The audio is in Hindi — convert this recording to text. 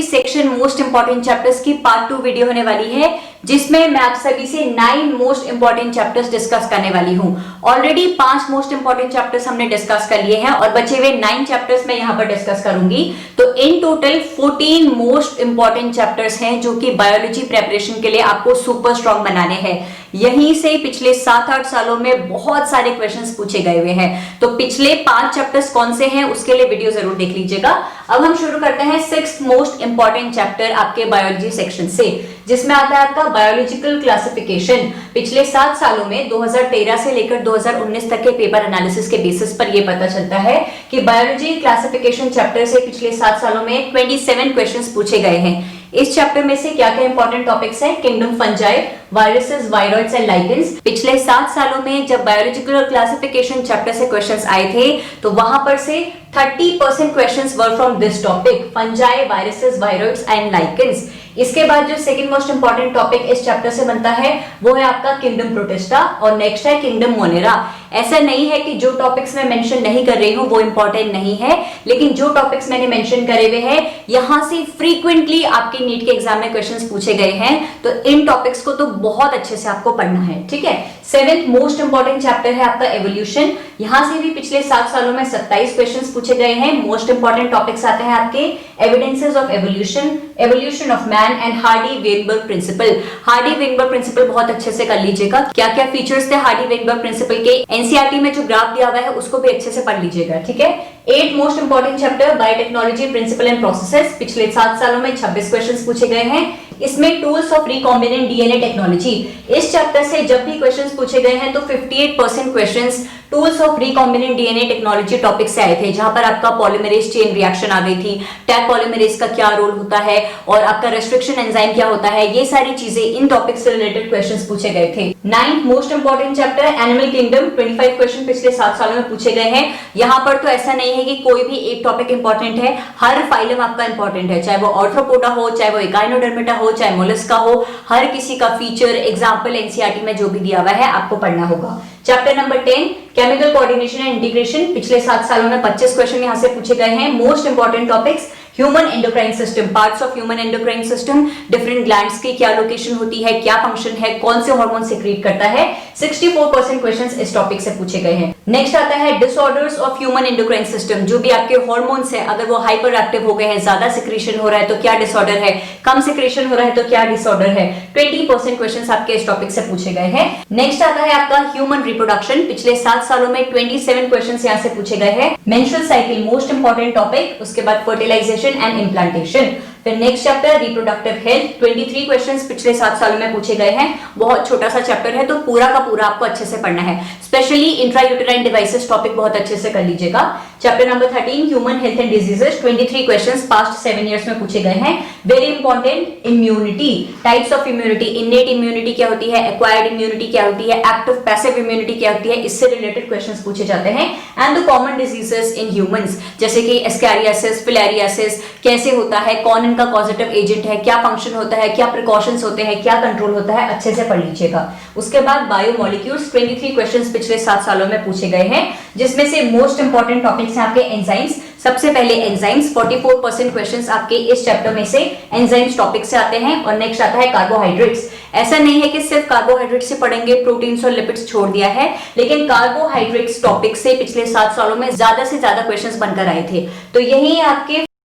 Biology section most important chapters की पार्ट 2 वीडियो होने वाली है, जिसमें मैं आप सभी से 9 मोस्ट इंपॉर्टेंट चैप्टर्स डिस्कस करने वाली हूं। ऑलरेडी 5 मोस्ट इंपॉर्टेंट चैप्टर्स हमने डिस्कस कर लिए हैं और बचे हुए 9 चैप्टर्स मैं यहां पर डिस्कस करूंगी। तो in total 14 most important chapters हैं जो कि बायोलॉजी प्रिपरेशन के लिए आपको सुपर स्ट्रॉन्ग बनाने हैं। यहीं से पिछले 7-8 सालों में बहुत सारे क्वेश्चंस पूछे गए हुए हैं। तो पिछले 5 चैप्टर्स कौन से हैं उसके लिए वीडियो जरूर देख लीजिएगा। अब हम शुरू करते हैं 6th मोस्ट इंपॉर्टेंट चैप्टर आपके बायोलॉजी सेक्शन से, जिसमें आता है आपका बायोलॉजिकल क्लासिफिकेशन। पिछले 7 सालों में 2013 से लेकर 2019 तक के पेपर एनालिसिस के बेसिस पर यह पता चलता है कि बायोलॉजी क्लासिफिकेशन चैप्टर से पिछले 7 सालों में 27 क्वेश्चंस पूछे गए हैं। इस चैप्टर में से क्या क्या इंपॉर्टेंट टॉपिक्स हैं? Kingdom fungi, viruses, viroids and lichens. पिछले 7 सालों में जब बायोलॉजिकल क्लासिफिकेशन चैप्टर से क्वेश्चंस आए थे तो वहां पर से 30% questions were from this topic, fungi, viruses, viroids and lichens. इसके बाद जो सेकंड मोस्ट इंपॉर्टेंट टॉपिक इस चैप्टर से बनता है वो है आपका किंगडम प्रोटिस्टा और नेक्स्ट है किंगडम मोनेरा। ऐसा नहीं है कि जो टॉपिक्स मैं मेंशन नहीं कर रही हूं वो इंपॉर्टेंट नहीं है, लेकिन जो टॉपिक्स मैंने मेंशन करे हुए हैं यहां से फ्रीक्वेंटली आपके नीट के एग्जाम में क्वेश्चंस पूछे गए हैं, तो इन टॉपिक्स को तो बहुत अच्छे से आपको पढ़ना है, ठीक है। 7th मोस्ट इंपॉर्टेंट चैप्टर है आपका एवोल्यूशन। यहां से भी पिछले 7 सालों में 27 क्वेश्चंस पूछे गए हैं। मोस्ट इंपॉर्टेंट टॉपिक्स आते हैं आपके evidences of evolution, evolution of man and Hardy Weinberg principle. Hardy Weinberg principle बहुत अच्छे से कर लीजिएगा। क्या क्या फीचर्स थे हार्डी-वेनबर्ग प्रिंसिपल के, एनसीईआरटी में जो ग्राफ दिया हुआ है उसको भी अच्छे से पढ़ लीजिएगा, ठीक है। 8th most important chapter biotechnology principle and processes. पिछले 7 सालों में 26 क्वेश्चंस पूछे गए हैं। इसमें tools of recombinant DNA technology, इस चैप्टर से जब भी क्वेश्चंस पूछे गए हैं तो 58% questions tools of recombinant DNA technology topic से आए थे, जहां पर आपका पॉलीमरेज चेन रिएक्शन आ गई थी, टैग पॉलीमरेज का क्या रोल होता है और आपका रेस्ट्रिक्शन एंजाइम क्या होता है, ये सारी चीजें इन टॉपिक से रिलेटेड क्वेश्चंस पूछे गए थे। 9th most important chapter animal kingdom. 25 question पिछले 7 सालों में पूछे गए हैं। यहां पर तो ऐसा नहीं है कि कोई भी एक टॉपिक इंपॉर्टेंट है, हर फाइलम आपका इंपॉर्टेंट है, चाहे वो ऑर्थ्रोपोडा हो, चाहे वो इकाइनोडर्मेटा हो, चाहे मोलस्का हो, हर किसी का फीचर एग्जांपल एनसीईआरटी में जो भी दिया हुआ है आपको पढ़ना होगा। Chapter number 10 chemical coordination and integration. पिछले 7 सालों में 25 क्वेश्चन यहां से पूछे गए हैं। Most important topics human endocrine system, parts of human endocrine system, different glands की क्या लोकेशन होती है, क्या फंक्शन है, कौन से हार्मोन सीक्रेट करता है। 64% क्वेश्चंस इस टॉपिक से पूछे गए हैं। नेक्स्ट आता है disorders of human endocrine system. जो भी आपके हार्मोन्स है अगर वो हाइपर एक्टिव हो गए हैं, ज्यादा सिक्रेशन हो रहा है तो क्या डिसऑर्डर है, कम सिक्रेशन हो रहा है तो क्या डिसऑर्डर है। 20% क्वेश्चंस आपके इस टॉपिक से पूछे गए हैं। नेक्स्ट आता है आपका ह्यूमन रिप्रोडक्शन। पिछले 7 सालों में 27 क्वेश्चंस यहां से पूछे गए हैं। Menstrual cycle most important topic, उसके बाद फर्टिलाइजेशन एंड इम्प्लांटेशन। फिर next chapter reproductive health. 23 questions पिछले 7 सालों में पूछे गए हैं। बहुत छोटा सा चैप्टर है तो पूरा का पूरा आपको अच्छे से पढ़ना है। स्पेशली इंट्रायूटेराइन डिवाइसेस टॉपिक बहुत अच्छे से कर लीजिएगा। Chapter number 13 human health and diseases. 23 questions past 7 years में पूछे गए हैं। Very important immunity, types of immunity, innate immunity क्या होती है, एक्वायर्ड इम्यूनिटी क्या होती है, एक्टिव पैसिव इम्यूनिटी क्या होती है, इससे रिलेटेड क्वेश्चंस पूछे जाते हैं। And the common diseases in humans, जैसे कि एस्कैरियासिस, फिलेरियासिस कैसे होता है, कौन इनका कॉजेटिव एजेंट है, क्या फंक्शन होता है, क्या प्रिकॉशंस होते हैं, क्या कंट्रोल होता है, अच्छे से पढ़ लीजिएगा। उसके बाद बायोमोलिक्यूल्स। 23 क्वेश्चंस पिछले 7 सालों में पूछे गए हैं, जिसमें से मोस्ट इंपॉर्टेंट टॉपिक्स हैं आपके एंजाइम्स। सबसे पहले एंजाइम्स, 44% क्वेश्चंस आपके इस चैप्टर में से एंजाइम्स टॉपिक से आते हैं। और नेक्स्ट आता है कार्बोहाइड्रेट्स। ऐसा नहीं है कि सिर्फ कार्बोहाइड्रेट्स से पढ़ेंगे, प्रोटीन्स और लिपिड्स छोड़ दिया है, लेकिन कार्बोहाइड्रेट्स टॉपिक से पिछले 7 सालों में ज्यादा से ज्यादा क्वेश्चंस बनकर आए थे। तो यही आपके